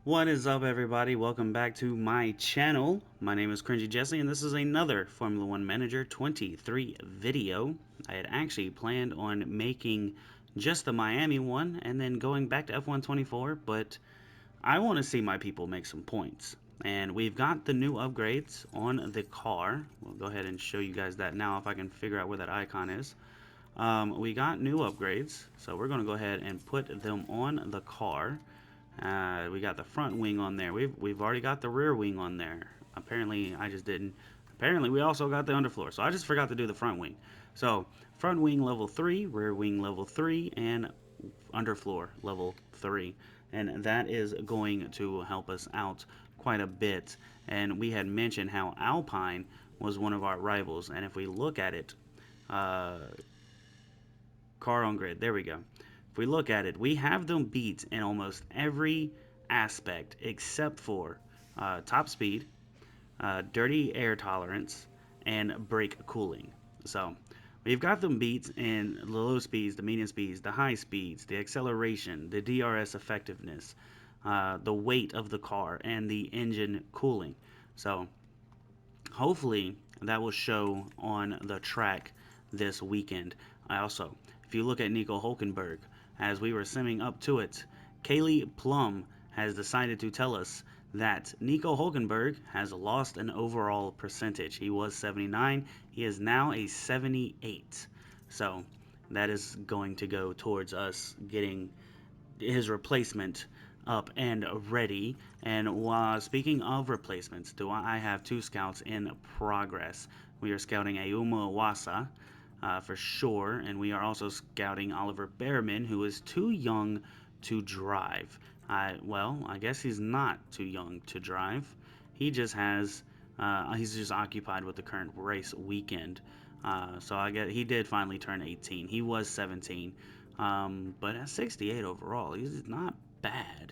What is up, everybody? Welcome back to my channel. My name is CringeyJesse, and this is another Formula One Manager 23 video. I had actually planned on making just the Miami one and then going back to F124, but I want to see my people make some points. And we've got the new upgrades on the car. We'll go ahead and show you guys that now if I can figure out where that icon is. We got new upgrades, so we're going to go ahead and put them on the car. We got the front wing on there. We've already got the rear wing on there. Apparently, I just didn't. Apparently, we also got the underfloor, so I just forgot to do the front wing. So, front wing level 3, rear wing level 3, and underfloor level 3. And that is going to help us out quite a bit. And we had mentioned how Alpine was one of our rivals. And if we look at it, uh, car on grid, there we go. If we look at it, we have them beat in almost every aspect except for top speed, dirty air tolerance, and brake cooling. So we've got them beat in the low speeds, the medium speeds, the high speeds, the acceleration, the DRS effectiveness, the weight of the car, and the engine cooling. So hopefully that will show on the track this weekend. Also, if you look at Nico Hulkenberg, as we were simming up to it, Kaylee Plum has decided to tell us that Nico Hulkenberg has lost an overall percentage. He was 79, he is now a 78. So that is going to go towards us getting his replacement up and ready. And speaking of replacements, I have two scouts in progress. We are scouting Ayuma for sure, and we are also scouting Oliver Behrman, who is too young to drive. Well, I guess he's not too young to drive. He just has, he's just occupied with the current race weekend. So I guess he did finally turn 18. He was 17, but at 68 overall, he's not bad.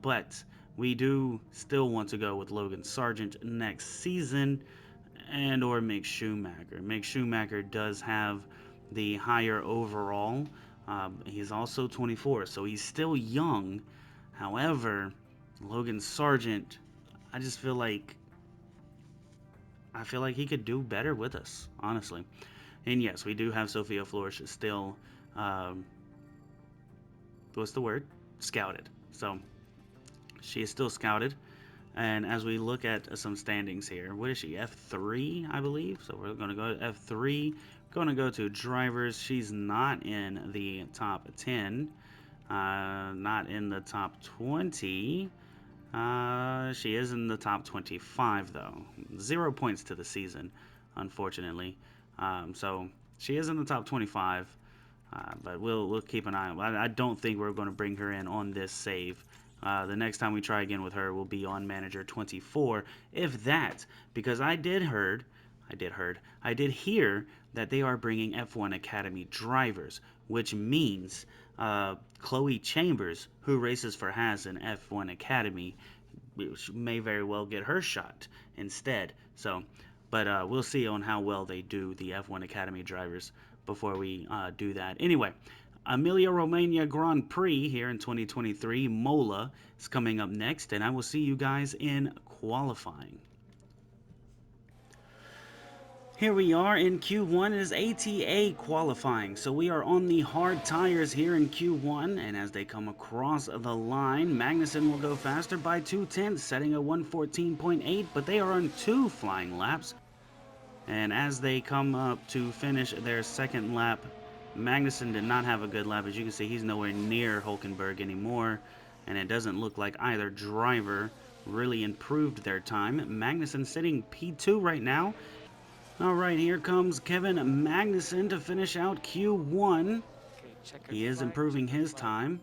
But we do still want to go with Logan Sargent next season and or Mick Schumacher. Mick Schumacher does have the higher overall. He's also 24, so he's still young. However, Logan Sargent, I just feel like he could do better with us, honestly. And yes, we do have Sophia Flores still. Um, what's the word? Scouted. So she is still scouted. And as we look at some standings here, what is she? F3, I believe. So we're going to go to F3. Going to go to drivers. She's not in the top 10. Not in the top 20. She is in the top 25, though. 0 points to the season, unfortunately. So she is in the top 25. But we'll keep an eye on it. I don't think we're going to bring her in on this save. The next time we try again with her will be on Manager 24, if that, because I did hear that they are bringing F1 Academy drivers, which means Chloe Chambers, who races for Haas in F1 Academy, may very well get her shot instead. So, but we'll see on how well they do the F1 Academy drivers before we do that. Anyway, Emilia Romagna Grand Prix here in 2023. Imola is coming up next, and I will see you guys in qualifying. Here we are in Q1. It is ATA qualifying. So we are on the hard tires here in Q1. And as they come across the line, Magnussen will go faster by 2/10, setting a 114.8. But they are on 2 flying laps. And as they come up to finish their second lap, Magnussen did not have a good lap. As you can see, he's nowhere near Hulkenberg anymore. And it doesn't look like either driver really improved their time. Magnussen sitting P2 right now. All right, here comes Kevin Magnussen to finish out Q1. He is improving his time.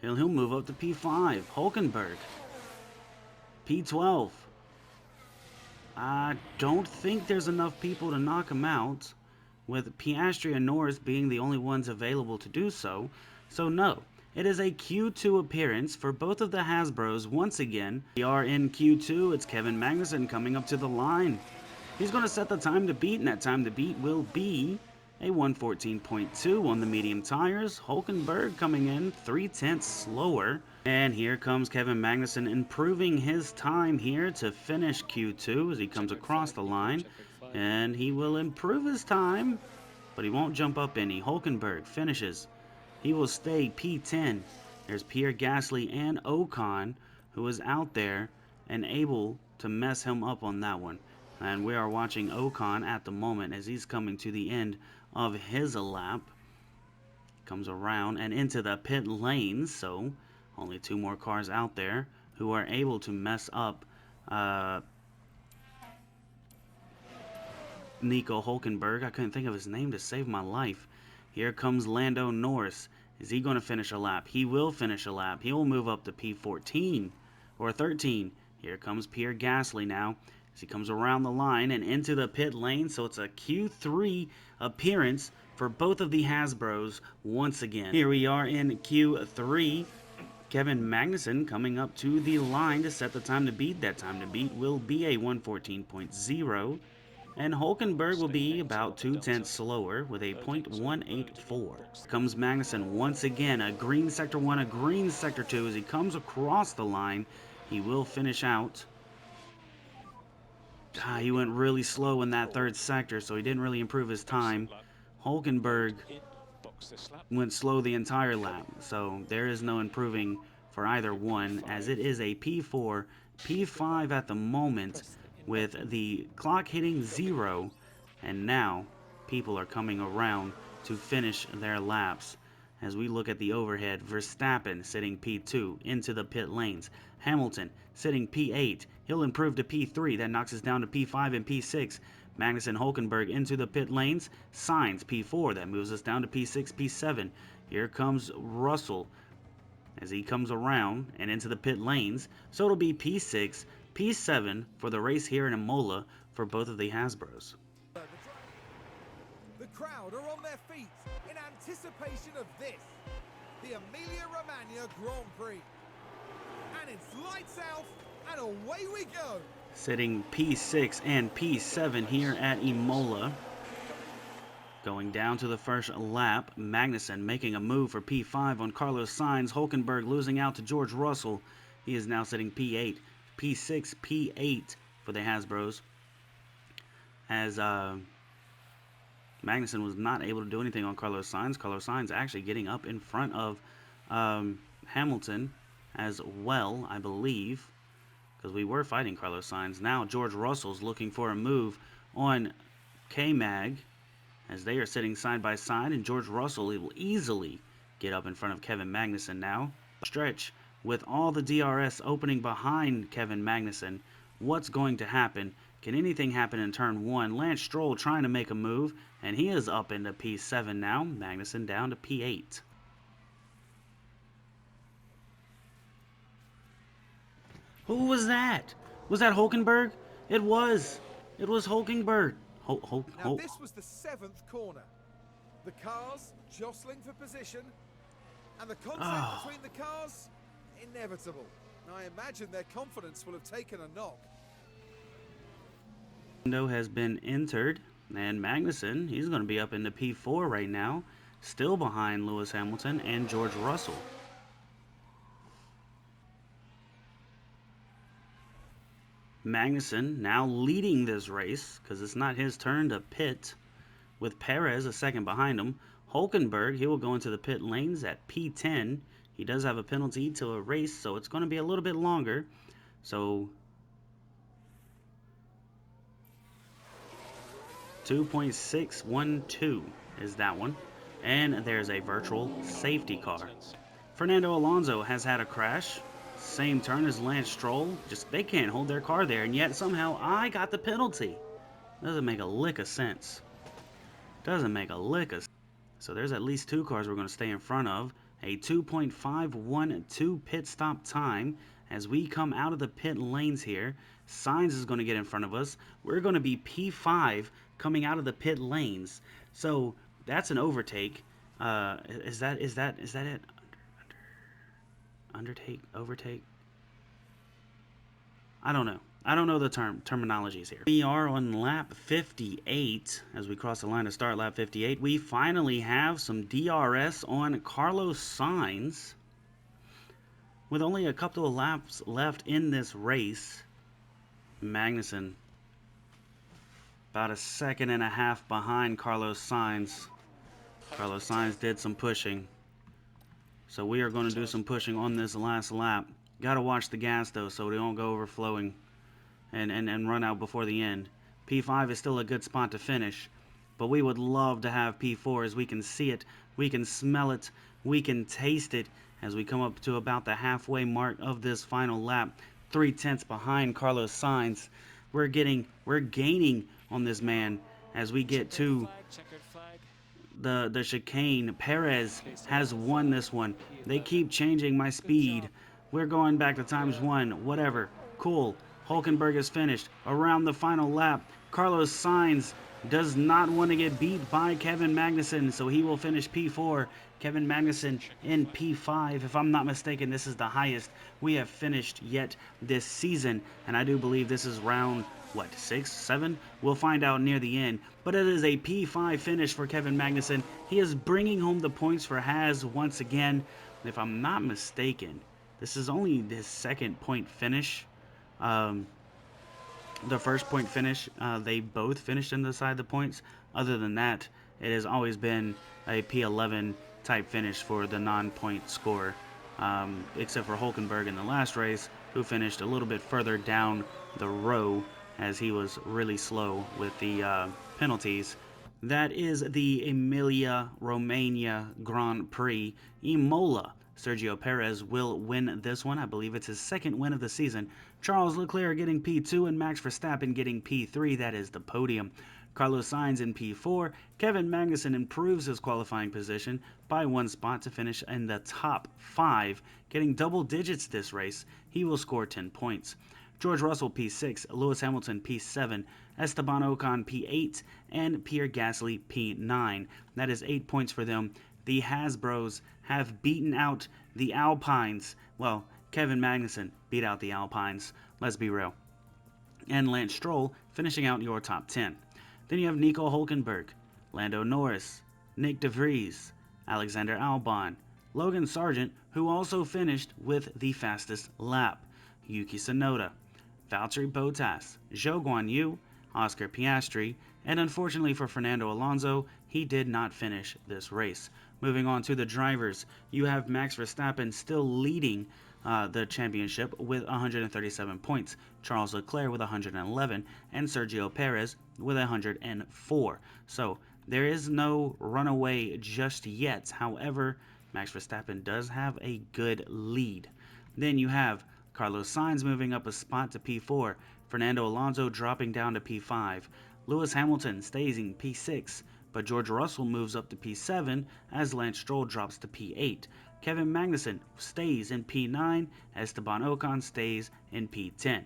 He'll move up to P5. Hulkenberg, P12. I don't think there's enough people to knock him out, with Piastri and Norris being the only ones available to do so. So no, it is a Q2 appearance for both of the Hasbros once again. We are in Q2. It's Kevin Magnussen coming up to the line. He's going to set the time to beat, and that time to beat will be a 114.2 on the medium tires. Hulkenberg coming in 3/10 slower. And here comes Kevin Magnussen improving his time here to finish Q2 as he comes across the line. And he will improve his time, but he won't jump up any. Hulkenberg finishes. He will stay P10. There's Pierre Gasly and Ocon, who is out there and able to mess him up on that one. And we are watching Ocon at the moment as he's coming to the end of his lap. Comes around and into the pit lanes, so only two more cars out there who are able to mess up Nico Hulkenberg. I couldn't think of his name to save my life. Here comes Lando Norris. Is he going to finish a lap? He will finish a lap. He will move up to P14 or 13. Here comes Pierre Gasly now as he comes around the line and into the pit lane. So it's a Q3 appearance for both of the Hasbros once again. Here we are in Q3. Kevin Magnussen coming up to the line to set the time to beat. That time to beat will be a 114.0. And Hulkenberg will be about 2/10 slower with a 0.184. Comes Magnussen once again, a green sector 1, a green sector 2. As he comes across the line, he will finish out. He went really slow in that third sector, so he didn't really improve his time. Hulkenberg went slow the entire lap, so there is no improving for either one, as it is a P4, P5 at the moment, with the clock hitting 0, and now people are coming around to finish their laps. As we look at the overhead, Verstappen sitting P2 into the pit lanes. Hamilton sitting P8. He'll improve to P3. That knocks us down to P5 and P6. Magnussen, Hulkenberg into the pit lanes. Sainz P4. That moves us down to P6, P7. Here comes Russell as he comes around and into the pit lanes. So it'll be P6, P7 for the race here in Imola for both of the Hasbros. The crowd are on their feet in anticipation of this, the Emilia-Romagna Grand Prix. And it's lights out and away we go. Sitting P6 and P7 here at Imola. Going down to the first lap, Magnussen making a move for P5 on Carlos Sainz. Hulkenberg losing out to George Russell. He is now sitting P8, P6, P8 for the Hasbros. As Magnussen was not able to do anything on Carlos Sainz. Carlos Sainz actually getting up in front of Hamilton as well, I believe, because we were fighting Carlos Sainz. Now George Russell's looking for a move on K-Mag as they are sitting side by side, and George Russell will easily get up in front of Kevin Magnussen now. Stretch with all the DRS opening behind Kevin Magnussen. What's going to happen? Can anything happen in turn 1? Lance Stroll trying to make a move, and he is up into P7 now. Magnussen down to P8. Who was that? Was that Hulkenberg? It was. It was Hulkenberg. Now this was the 7th corner. The cars jostling for position, and the contact between the cars inevitable. I imagine their confidence will have taken a knock. Window has been entered, and Magnussen, he's going to be up into P4 right now, still behind Lewis Hamilton and George Russell. Magnussen now leading this race because it's not his turn to pit, with Perez a second behind him. Hulkenberg, he will go into the pit lanes at P10. He does have a penalty to a race, so it's going to be a little bit longer. So 2.612 is that one. And there's a virtual safety car. Fernando Alonso has had a crash. Same turn as Lance Stroll. Just they can't hold their car there, and yet somehow I got the penalty. Doesn't make a lick of sense. Doesn't make a lick of sense. So there's at least two cars we're going to stay in front of. A 2.512 pit stop time as we come out of the pit lanes here. Sainz is going to get in front of us. We're going to be P5 coming out of the pit lanes. So that's an overtake. Is that it? Undertake, overtake. I don't know. I don't know the terminologies here. We are on lap 58. As we cross the line to start lap 58, we finally have some DRS on Carlos Sainz. With only a couple of laps left in this race, Magnussen about a second and a half behind Carlos Sainz. Carlos Sainz did some pushing. So we are going to do some pushing on this last lap. Got to watch the gas though so they don't go overflowing and run out before the end. P5 is still a good spot to finish, but we would love to have P4 as we can see it, we can smell it, we can taste it as we come up to about the halfway mark of this final lap. 3/10 behind Carlos Sainz. We're gaining on this man as we get to the chicane. Perez has won this one. They keep changing my speed. We're going back to ×1, whatever. Cool. Hulkenberg is finished. Around the final lap, Carlos Sainz does not want to get beat by Kevin Magnussen, so he will finish P4. Kevin Magnussen in P5. If I'm not mistaken, this is the highest we have finished yet this season, and I do believe this is round, what, 6, 7? We'll find out near the end, but it is a P5 finish for Kevin Magnussen. He is bringing home the points for Haas once again. If I'm not mistaken, this is only his second point finish. The first point finish, they both finished inside the points. Other than that, it has always been a P11 type finish for the non-point scorer, except for Hulkenberg in the last race, who finished a little bit further down the row as he was really slow with the penalties. That is the Emilia-Romagna Grand Prix. Imola. Sergio Perez will win this one. I believe it's his second win of the season. Charles Leclerc getting P2 and Max Verstappen getting P3. That is the podium. Carlos Sainz in P4. Kevin Magnussen improves his qualifying position by 1 spot to finish in the top 5, getting double digits this race. He will score 10 points. George Russell P6, Lewis Hamilton P7, Esteban Ocon P8, and Pierre Gasly P9. That is 8 points for them. The Hasbros have beaten out the Alpines. Well, Kevin Magnussen beat out the Alpines, let's be real. And Lance Stroll finishing out your top 10. Then you have Nico Hulkenberg, Lando Norris, Nick De Vries, Alexander Albon, Logan Sargent, who also finished with the fastest lap, Yuki Tsunoda, Valtteri Bottas, Zhou Guanyu, Oscar Piastri, and unfortunately for Fernando Alonso, he did not finish this race. Moving on to the drivers, you have Max Verstappen still leading the championship with 137 points, Charles Leclerc with 111, and Sergio Perez with 104. So there is no runaway just yet. However, Max Verstappen does have a good lead. Then you have Carlos Sainz moving up a spot to P4, Fernando Alonso dropping down to P5, Lewis Hamilton stays in P6, but George Russell moves up to P7 as Lance Stroll drops to P8. Kevin Magnussen stays in P9, Esteban Ocon stays in P10.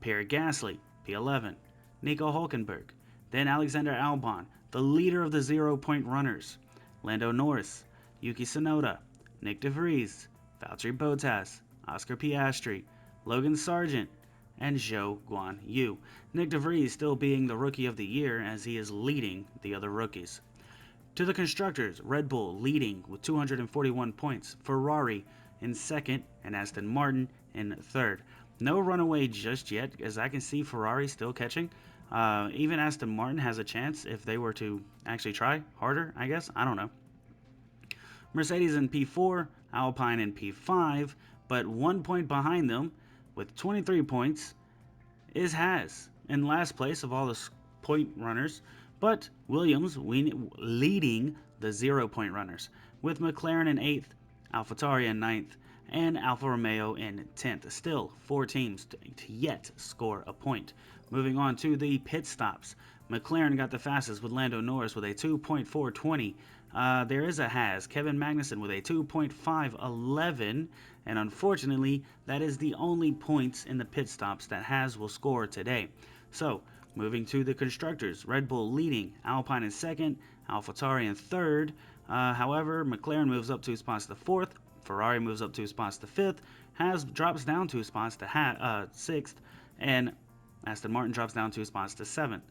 Pierre Gasly, P11, Nico Hulkenberg, then Alexander Albon, the leader of the 0-point runners, Lando Norris, Yuki Tsunoda, Nick De Vries, Valtteri Bottas, Oscar Piastri, Logan Sargent, and Zhou Guanyu. Nick De Vries still being the Rookie of the Year as he is leading the other rookies. To the constructors, Red Bull leading with 241 points, Ferrari in second, and Aston Martin in third. No runaway just yet, as I can see Ferrari still catching. Even Aston Martin has a chance if they were to actually try harder, I guess. I don't know. Mercedes in P4, Alpine in P5, but 1 point behind them with 23 points is Haas in last place of all the point runners, but Williams leading the 0-point runners with McLaren in 8th, AlphaTauri in 9th, and Alfa Romeo in 10th. Still 4 teams to yet score a point. Moving on to the pit stops. McLaren got the fastest with Lando Norris with a 2.420. There is a Haas, Kevin Magnussen with a 2.511, and unfortunately, that is the only points in the pit stops that Haas will score today. So, moving to the constructors, Red Bull leading, Alpine in second, AlphaTauri in third. However, McLaren moves up 2 spots to 4th, Ferrari moves up 2 spots to 5th, Haas drops down 2 spots to 6th, And Aston Martin drops down 2 spots to 7th.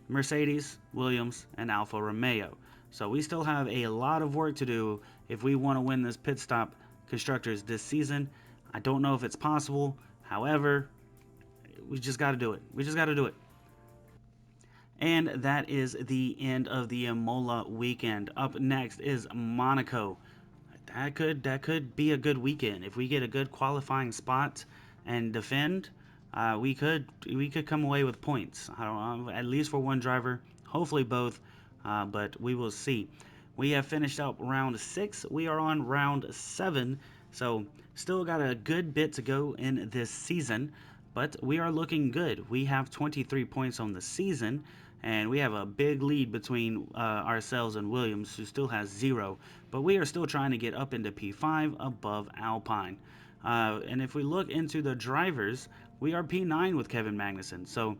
Mercedes, Williams, and Alfa Romeo. So we still have a lot of work to do if we want to win this pit stop constructors this season. I don't know if it's possible. However, we just got to do it. We just got to do it. And that is the end of the Imola weekend. Up next is Monaco. That could be a good weekend if we get a good qualifying spot and defend. We could come away with points. I don't know, at least for one driver, hopefully both, but we will see. We have finished up round 6. We are on round 7, so still got a good bit to go in this season, but we are looking good. We have 23 points on the season, and we have a big lead between ourselves and Williams, who still has 0, but we are still trying to get up into P5 above Alpine. And if we look into the drivers, we are P9 with Kevin Magnussen. So,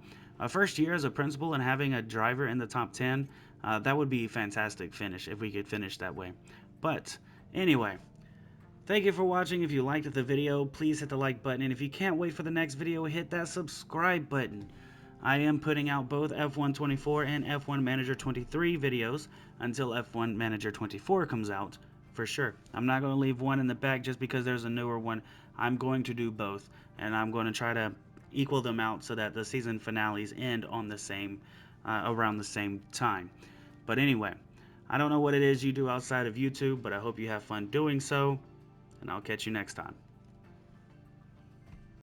first year as a principal and having a driver in the top 10, that would be a fantastic finish if we could finish that way. But anyway, thank you for watching. If you liked the video, please hit the like button. And if you can't wait for the next video, hit that subscribe button. I am putting out both F124 and F1 Manager 23 videos until F1 Manager 24 comes out, for sure. I'm not going to leave one in the back just because there's a newer one. I'm going to do both, and I'm going to try to equal them out so that the season finales end on the same, around the same time. But anyway, I don't know what it is you do outside of YouTube, but I hope you have fun doing so, and I'll catch you next time.